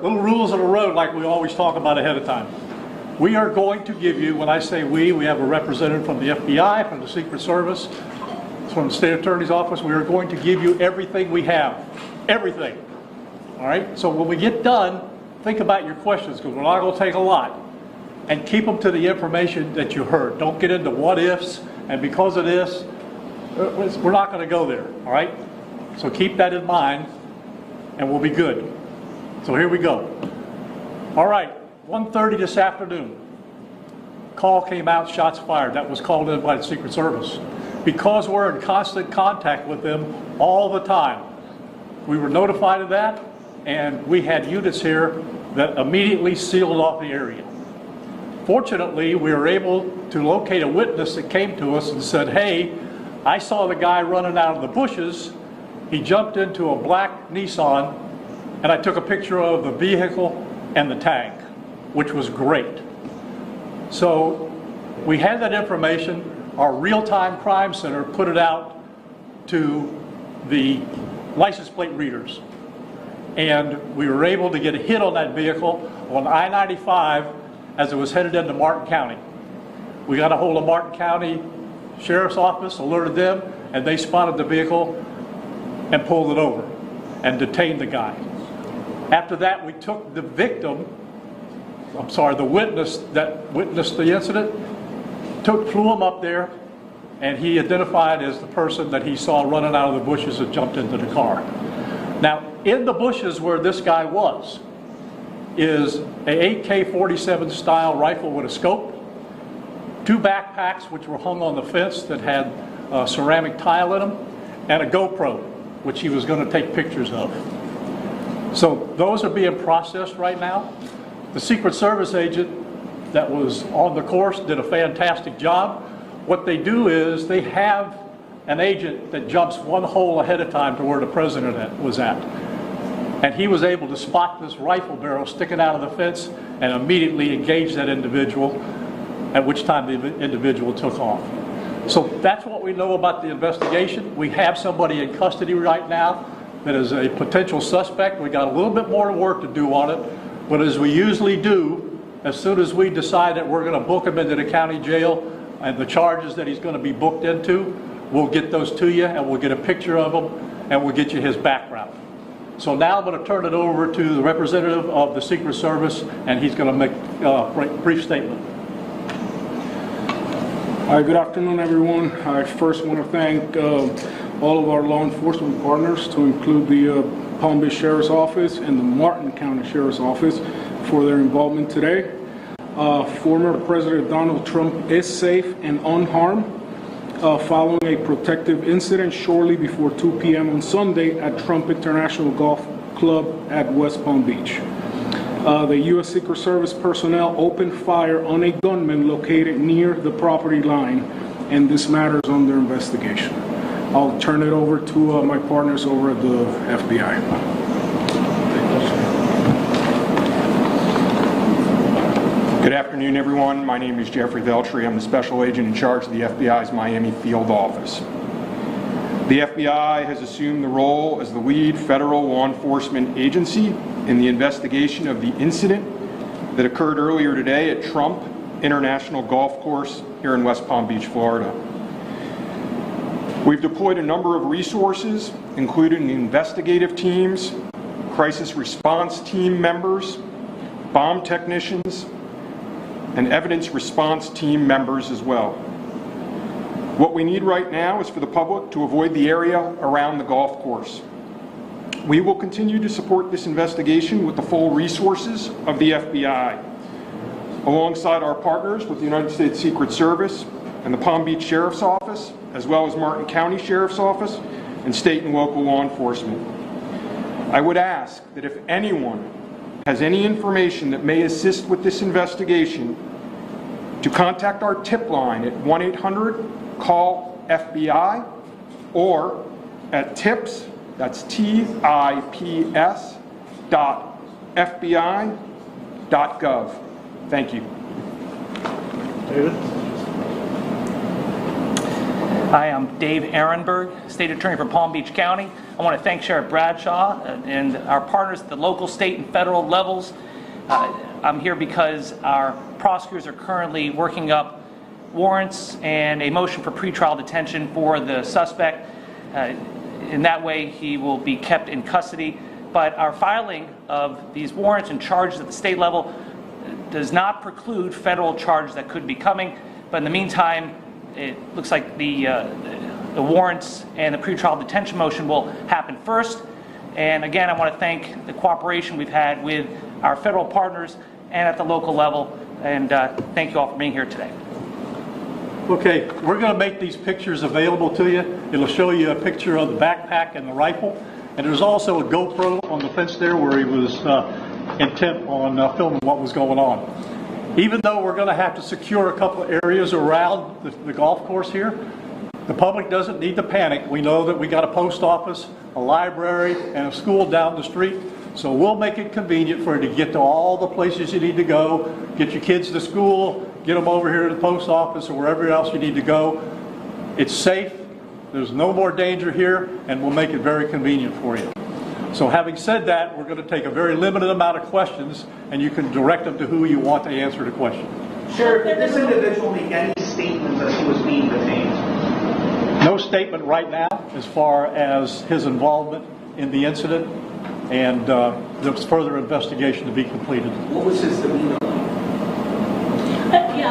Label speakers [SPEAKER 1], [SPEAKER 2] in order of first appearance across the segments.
[SPEAKER 1] little rules of the road like we always talk about ahead of time. We are going to give you, when I say we have a representative from the FBI, from the Secret Service, from the State Attorney's Office. We are going to give you everything we have. Everything. All right? So when we get done, think about your questions, because we're not going to take a lot. And keep them to the information that you heard. Don't get into what ifs, and because of this, we're not going to go there. All right? So keep that in mind, and we'll be good. So here we go. All right. 1:30 this afternoon, call came out, shots fired. That was called in by the Secret Service. Because we're in constant contact with them all the time, we were notified of that, and we had units here that immediately sealed off the area. Fortunately, we were able to locate a witness that came to us and said, hey, I saw the guy running out of the bushes. He jumped into a black Nissan, and I took a picture of the vehicle and the tag, which was great. So we had that information. Our real-time crime center put it out to the license plate readers. And we were able to get a hit on that vehicle on I-95 as it was headed into Martin County. We got a hold of Martin County Sheriff's Office, alerted them, and they spotted the vehicle and pulled it over and detained the guy. After that, we took the the witness that witnessed the incident, flew him up there, and he identified as the person that he saw running out of the bushes and jumped into the car. Now, in the bushes where this guy was is a AK-47 style rifle with a scope, 2 backpacks which were hung on the fence that had ceramic tile in them, and a GoPro, which he was going to take pictures of. So those are being processed right now. The Secret Service agent that was on the course did a fantastic job. What they do is they have an agent that jumps one hole ahead of time to where the president was at. And he was able to spot this rifle barrel sticking out of the fence and immediately engage that individual, at which time the individual took off. So that's what we know about the investigation. We have somebody in custody right now that is a potential suspect. We got a little bit more work to do on it, but as we usually do, as soon as we decide that we're going to book him into the county jail and the charges that he's going to be booked into, we'll get those to you and we'll get a picture of him and we'll get you his background. So now I'm going to turn it over to the representative of the Secret Service, and he's going to make a brief statement.
[SPEAKER 2] Hi, good afternoon, everyone. I first want to thank all of our law enforcement partners, to include the Palm Beach Sheriff's Office and the Martin County Sheriff's Office, for their involvement today. Former President Donald Trump is safe and unharmed following a protective incident shortly before 2 p.m. on Sunday at Trump International Golf Club at West Palm Beach. The U.S. Secret Service personnel opened fire on a gunman located near the property line, and this matter is under investigation. I'll turn it over to my partners over at the FBI.
[SPEAKER 3] Good afternoon, everyone. My name is Jeffrey Veltri. I'm the special agent in charge of the FBI's Miami field office. The FBI has assumed the role as the lead federal law enforcement agency in the investigation of the incident that occurred earlier today at Trump International Golf Course here in West Palm Beach, Florida. We've deployed a number of resources, including investigative teams, crisis response team members, bomb technicians, and evidence response team members as well. What we need right now is for the public to avoid the area around the golf course. We will continue to support this investigation with the full resources of the FBI, alongside our partners with the United States Secret Service and the Palm Beach Sheriff's Office, as well as Martin County Sheriff's Office and state and local law enforcement. I would ask that if anyone has any information that may assist with this investigation, to contact our tip line at 1-800-CALL-FBI or at tips, that's TIPS .fbi.gov. Thank you.
[SPEAKER 1] David?
[SPEAKER 4] Hi, I'm Dave Ehrenberg, State Attorney for Palm Beach County. I want to thank Sheriff Bradshaw and our partners at the local, state, and federal levels. I'm here because our prosecutors are currently working up warrants and a motion for pretrial detention for the suspect. In that way, he will be kept in custody. But our filing of these warrants and charges at the state level does not preclude federal charges that could be coming. But in the meantime, it looks like the warrants and the pretrial detention motion will happen first. And again, I want to thank the cooperation we've had with our federal partners and at the local level. And thank you all for being here today.
[SPEAKER 1] Okay, we're going to make these pictures available to you. It'll show you a picture of the backpack and the rifle. And there's also a GoPro on the fence there where he was intent on filming what was going on. Even though we're going to have to secure a couple of areas around the golf course here, the public doesn't need to panic. We know that we got a post office, a library, and a school down the street. So we'll make it convenient for you to get to all the places you need to go, get your kids to school, get them over here to the post office or wherever else you need to go. It's safe. There's no more danger here, and we'll make it very convenient for you. So having said that, we're going to take a very limited amount of questions, and you can direct them to who you want to answer the question.
[SPEAKER 5] Sheriff, did this individual make any statements as he was being detained?
[SPEAKER 1] No statement right now as far as his involvement in the incident, and there's further investigation to be completed.
[SPEAKER 5] What was his demeanor like?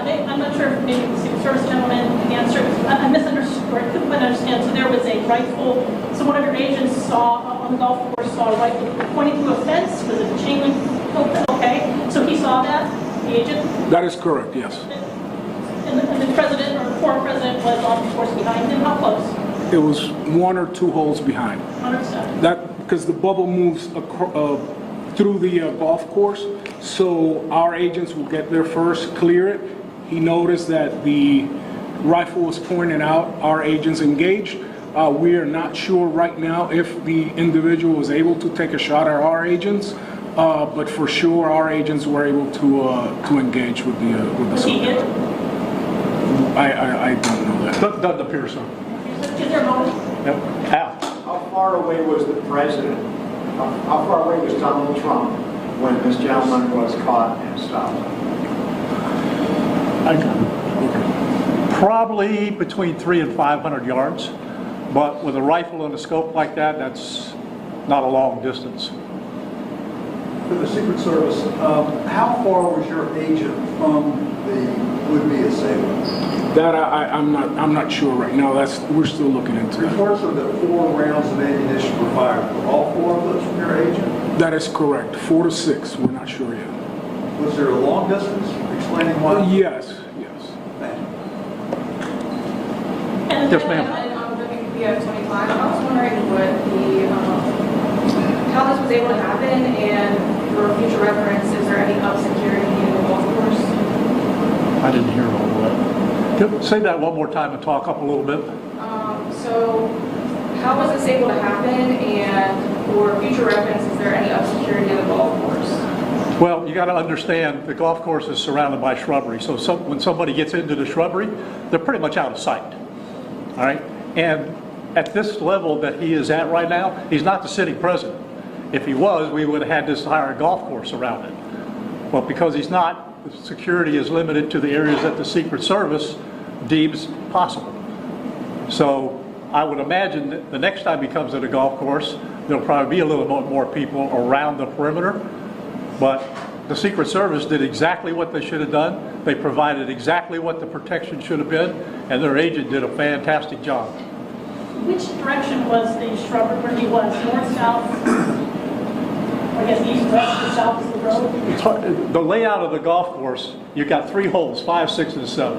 [SPEAKER 6] I'm not sure if maybe the Secret Service gentleman can answer. I misunderstood, or I couldn't quite understand. So there was a rifle. So one of your agents saw on the golf course saw a rifle pointing to a fence. Was it a chain link open? Okay. So he saw that, the agent.
[SPEAKER 2] That is correct, yes.
[SPEAKER 6] And the president or the former president was on the course behind him. How close?
[SPEAKER 2] It was 1 or 2 holes behind.
[SPEAKER 6] Understood.
[SPEAKER 2] That because the bubble moves through the golf course, so our agents will get there first, clear it. He noticed that the rifle was pointed out. Our agents engaged. We are not sure right now if the individual was able to take a shot at our agents, but for sure our agents were able to engage with the
[SPEAKER 6] Was he hit?
[SPEAKER 2] I don't know that.
[SPEAKER 1] Doesn't appear so.
[SPEAKER 6] Is there a moment?
[SPEAKER 1] Yep. Al.
[SPEAKER 7] How far away was the president? How far away was Donald Trump when this gentleman was caught and stopped?
[SPEAKER 1] Probably between 300 and 500 yards, but with a rifle and a scope like that, that's not a long distance.
[SPEAKER 8] For the Secret Service, how far was your agent from the would-be assailant?
[SPEAKER 2] That I'm not sure right now. We're still looking into it.
[SPEAKER 8] Reports are that 4 rounds of ammunition were fired. Were all 4 of those from your agent?
[SPEAKER 2] That is correct. 4 to 6. We're not sure yet.
[SPEAKER 8] Was there a long distance explaining why?
[SPEAKER 2] Yes.
[SPEAKER 8] Thank you.
[SPEAKER 1] Yes, ma'am.
[SPEAKER 9] PF 25. I was wondering how this was able to happen, and for future reference, is there any up security in the golf course?
[SPEAKER 1] I didn't hear all of that. Say that one more time and talk up a little bit.
[SPEAKER 9] So how was this able to happen, and for future reference, is there any up security in the golf course?
[SPEAKER 1] Well, you got to understand the golf course is surrounded by shrubbery. So when somebody gets into the shrubbery, they're pretty much out of sight. All right? And at this level that he is at right now, he's not the sitting president. If he was, we would have had this entire golf course around it. But because he's not, the security is limited to the areas that the Secret Service deems possible. So I would imagine that the next time he comes to the golf course, there'll probably be a little bit more people around the perimeter. But the Secret Service did exactly what they should have done. They provided exactly what the protection should have been, and their agent did a fantastic job.
[SPEAKER 6] Which direction was the shrubbery where he was? North, south? I guess east, west, or south is the road?
[SPEAKER 1] It's hard, the layout of the golf course, you've got 3 holes, 5, 6, and 7.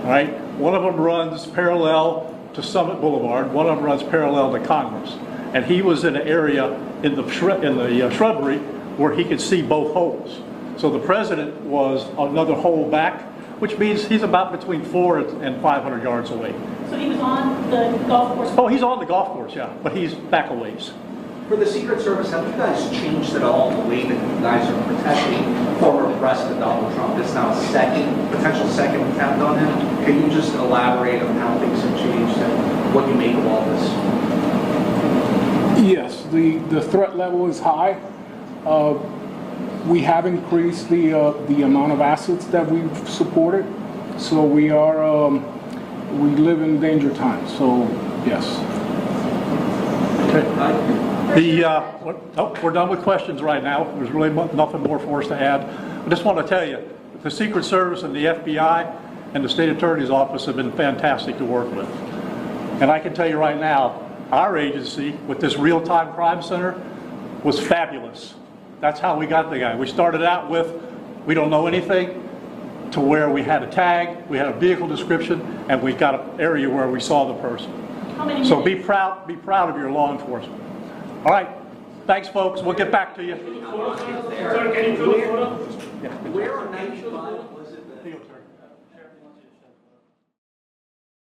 [SPEAKER 1] All right? One of them runs parallel to Summit Boulevard. One of them runs parallel to Congress. And he was in an area in the shrubbery where he could see both holes. So the president was another hole back, which means he's about between 400 and 500 yards away.
[SPEAKER 6] So he was on the golf course?
[SPEAKER 1] Oh, he's on the golf course, yeah, but he's back a ways.
[SPEAKER 5] For the Secret Service, have you guys changed at all the way that you guys are protecting former President Donald Trump? It's now a potential second attempt on him. Can you just elaborate on how things have changed? what you make of all this?
[SPEAKER 2] Yes, the threat level is high. We have increased the amount of assets that we've supported, so we live in danger times, so yes.
[SPEAKER 1] We're done with questions right now. There's really nothing more for us to add. I just want to tell you, the Secret Service and the FBI and the State Attorney's Office have been fantastic to work with. And I can tell you right now, our agency with this real-time crime center was fabulous. That's how we got the guy. We started out with, we don't know anything, to where we had a tag, we had a vehicle description, and we got an area where we saw the person. So be proud of your law enforcement. All right, thanks folks, we'll get back to you.
[SPEAKER 5] Where on 95 was it that